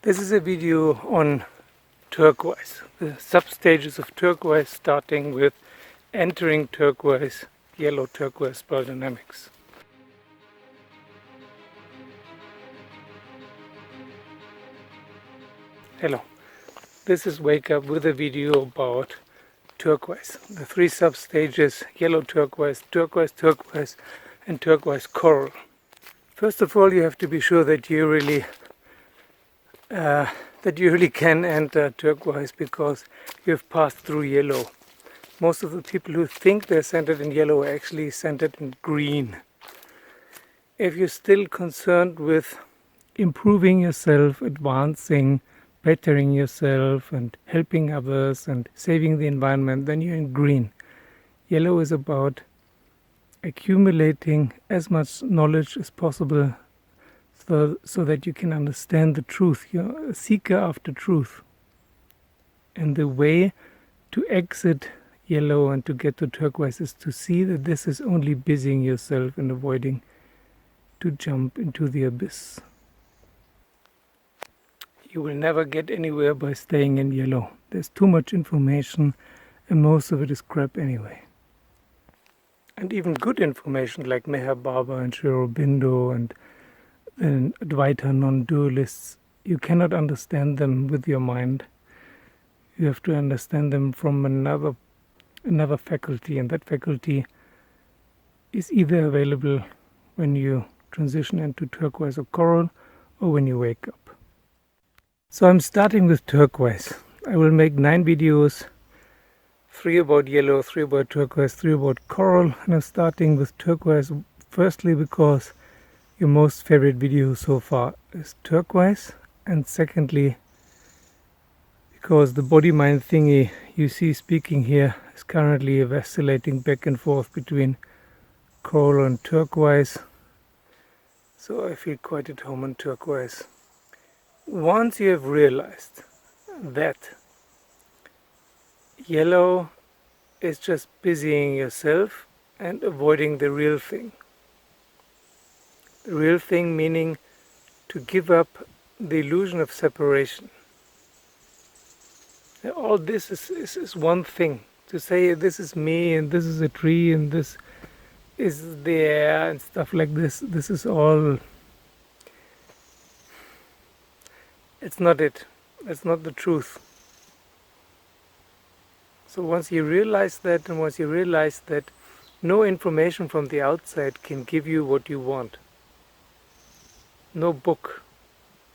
This is a video on turquoise, the substages of turquoise, starting with entering turquoise, yellow turquoise spiral dynamics. Hello, this is Wake Up with a video about turquoise, the three substages: yellow turquoise, turquoise turquoise and turquoise coral. First of all, you have to be sure that you really can enter turquoise because you have passed through yellow. Most of the people who think they're centered in yellow are actually centered in green. If you're still concerned with improving yourself, advancing, bettering yourself and helping others and saving the environment, then you're in green. Yellow is about accumulating as much knowledge as possible so that you can understand the truth. You're a seeker after truth. And the way to exit yellow and to get to turquoise is to see that this is only busying yourself and avoiding to jump into the abyss. You will never get anywhere by staying in yellow. There's too much information and most of it is crap anyway. And even good information like Meher Baba and Sri Aurobindo and Advaita non-dualists, you cannot understand them with your mind. You have to understand them from another faculty, and that faculty is either available when you transition into turquoise or coral or when you wake up. So I'm starting with turquoise. I will make 9 videos, 3 about yellow, 3 about turquoise, 3 about coral, and I'm starting with turquoise firstly because your most favorite video so far is turquoise, and secondly because the body-mind thingy you see speaking here is currently vacillating back and forth between coral and turquoise, so I feel quite at home on turquoise. Once you have realized that yellow is just busying yourself and avoiding the real thing. The real thing meaning to give up the illusion of separation. All this is one thing. To say this is me and this is a tree and this is the air and stuff like this. This is all... It's not it. It's not the truth. So once you realize that, and once you realize that no information from the outside can give you what you want, no book,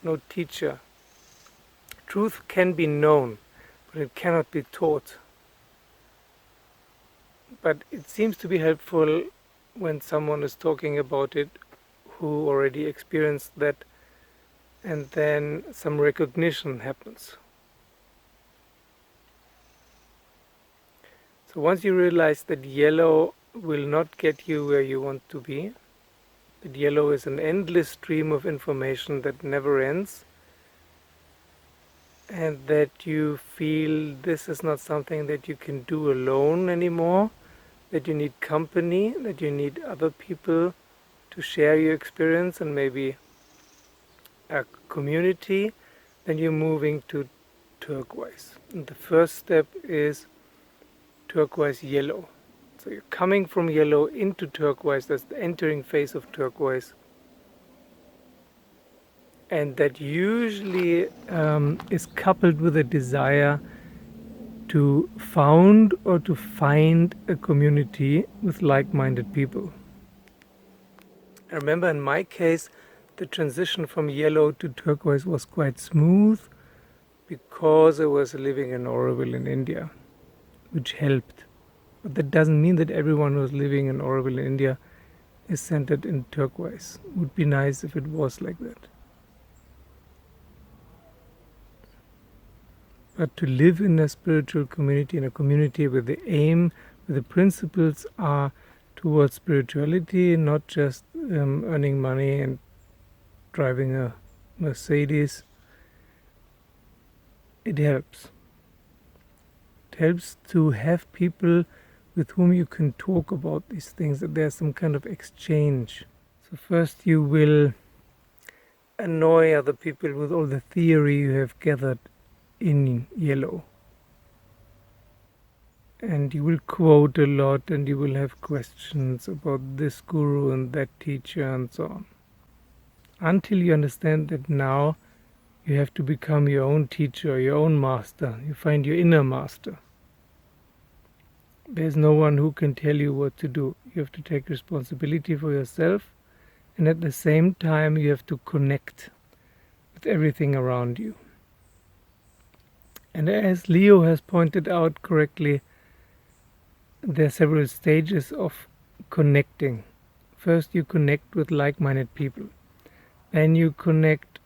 no teacher. Truth can be known, but it cannot be taught. But it seems to be helpful when someone is talking about it who already experienced that, and then some recognition happens. So once you realize that yellow will not get you where you want to be, that yellow is an endless stream of information that never ends, and that you feel this is not something that you can do alone anymore, that you need company, that you need other people to share your experience and maybe a community, then you're moving to turquoise. And the first step is turquoise yellow. So you're coming from yellow into turquoise, that's the entering phase of turquoise. And that usually is coupled with a desire to found or to find a community with like-minded people. I remember in my case, the transition from yellow to turquoise was quite smooth because I was living in Auroville in India, which helped. But that doesn't mean that everyone who's living in Auroville in India is centered in turquoise. It would be nice if it was like that. But to live in a spiritual community, in a community where the aim, where the principles are towards spirituality, not just earning money and driving a Mercedes, it helps. It helps to have people with whom you can talk about these things, that there's some kind of exchange. So first you will annoy other people with all the theory you have gathered in yellow. And you will quote a lot, and you will have questions about this guru and that teacher and so on. Until you understand that now you have to become your own teacher, your own master. You find your inner master. There's no one who can tell you what to do. You have to take responsibility for yourself, and at the same time you have to connect with everything around you. And as Leo has pointed out correctly, there are several stages of connecting. First you connect with like-minded people. Then you connect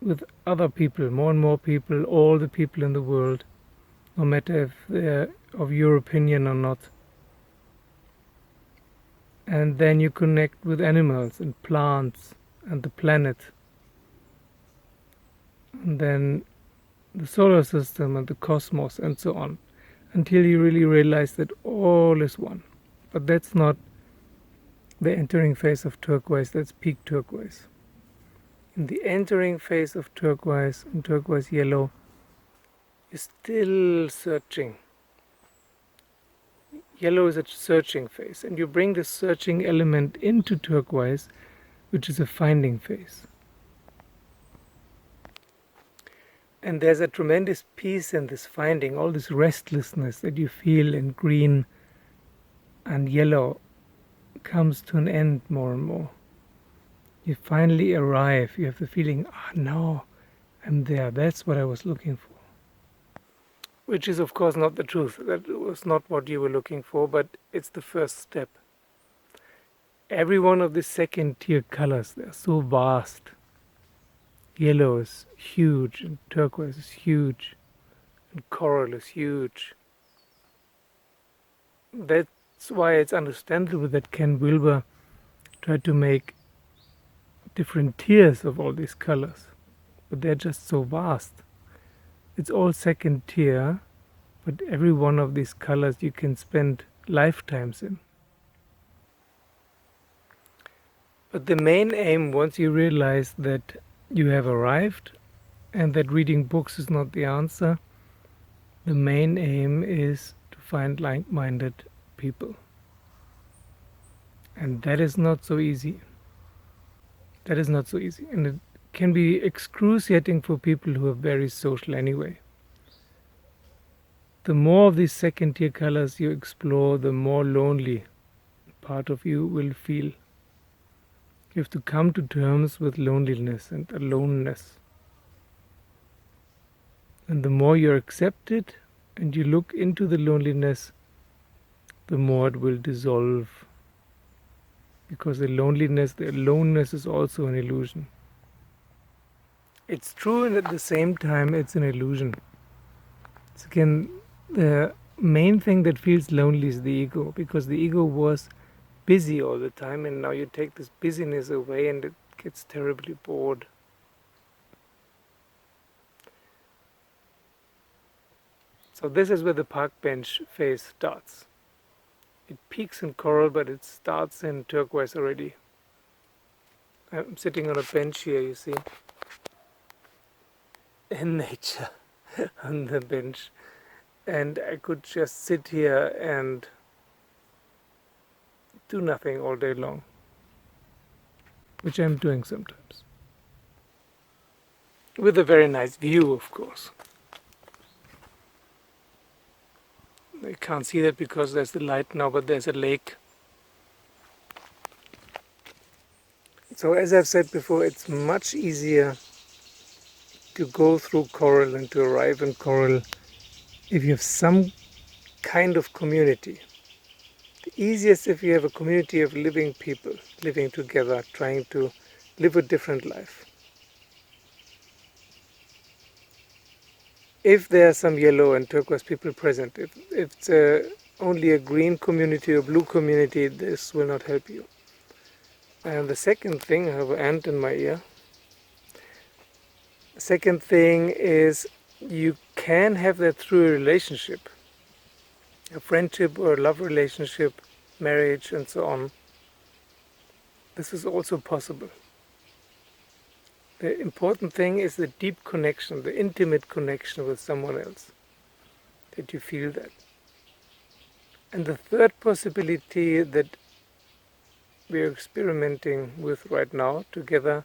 with other people, more and more people, all the people in the world, no matter if they're of your opinion or not. And then you connect with animals and plants and the planet. And then the solar system and the cosmos and so on, until you really realize that all is one. But that's not the entering phase of turquoise, that's peak turquoise. In the entering phase of turquoise and turquoise yellow, you're still searching. Yellow is a searching phase, and you bring the searching element into turquoise, which is a finding phase. And there's a tremendous peace in this finding, all this restlessness that you feel in green and yellow comes to an end more and more. You finally arrive, you have the feeling, now I'm there, that's what I was looking for. Which is of course not the truth, that was not what you were looking for, but it's the first step. Every one of the second tier colors, they're so vast. Yellow is huge, and turquoise is huge, and coral is huge. That's why it's understandable that Ken Wilber tried to make different tiers of all these colors, but they're just so vast. It's all second tier, but every one of these colors you can spend lifetimes in. But the main aim, once you realize that you have arrived and that reading books is not the answer, the main aim is to find like-minded people. And that is not so easy. That is not so easy. And it can be excruciating for people who are very social anyway. The more of these second tier colors you explore, the more lonely part of you will feel. You have to come to terms with loneliness and aloneness. And the more you accept it and you look into the loneliness, the more it will dissolve. Because the loneliness, the aloneness is also an illusion. It's true, and at the same time it's an illusion. It's again, the main thing that feels lonely is the ego, because the ego was busy all the time, and now you take this busyness away and it gets terribly bored. So this is where the park bench phase starts. It peaks in coral, but it starts in turquoise already. I'm sitting on a bench here, you see, in nature, on the bench, and I could just sit here and do nothing all day long, which I'm doing sometimes, with a very nice view, of course. I can't see that because there's the light now, but there's a lake. So as I've said before, it's much easier to go through coral and to arrive in coral if you have some kind of community. The easiest if you have a community of living people, living together, trying to live a different life. If there are some yellow and turquoise people present, if it's only a green community or blue community, this will not help you. And the second thing, I have an ant in my ear. The second thing is you can have that through a relationship, a friendship or a love relationship, marriage and so on. This is also possible. The important thing is the deep connection, the intimate connection with someone else, that you feel that. And the third possibility that we're experimenting with right now together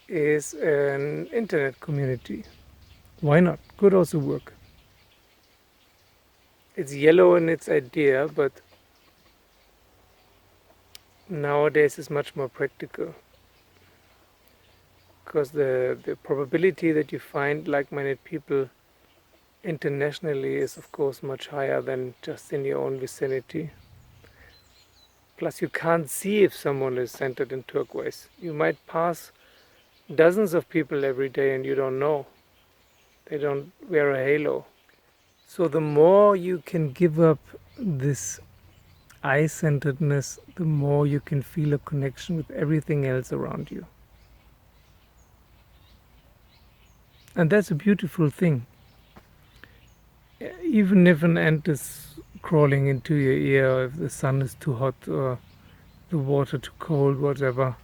is an internet community. Why not? Could also work. It's yellow in its idea, but nowadays it's much more practical. Because the probability that you find like-minded people internationally is of course much higher than just in your own vicinity. Plus you can't see if someone is centered in turquoise. You might pass dozens of people every day and you don't know. They don't wear a halo. So the more you can give up this eye-centeredness, the more you can feel a connection with everything else around you. And that's a beautiful thing. Even if an ant is crawling into your ear, or if the sun is too hot or the water too cold, whatever.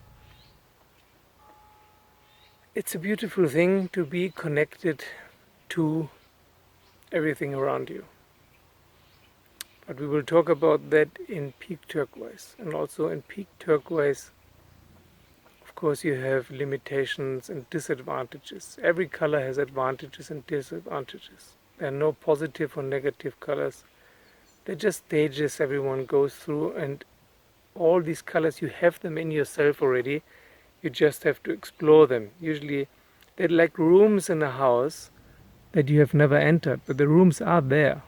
It's a beautiful thing to be connected to everything around you. But we will talk about that in Peak Turquoise. And also in Peak Turquoise, of course, you have limitations and disadvantages. Every color has advantages and disadvantages. There are no positive or negative colors. They're just stages everyone goes through, and all these colors, you have them in yourself already. You just have to explore them. Usually they're like rooms in a house that you have never entered, but the rooms are there.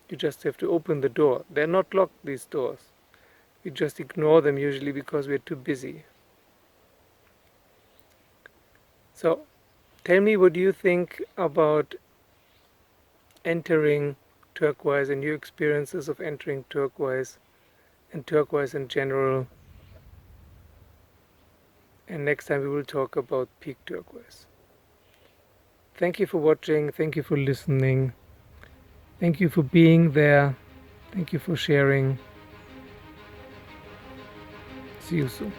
You just have to open the door. They're not locked, these doors. We just ignore them usually because we're too busy. So tell me, what do you think about entering turquoise and your experiences of entering turquoise and turquoise in general? And next time we will talk about Peak Turquoise. Thank you for watching. Thank you for listening. Thank you for being there. Thank you for sharing. See you soon.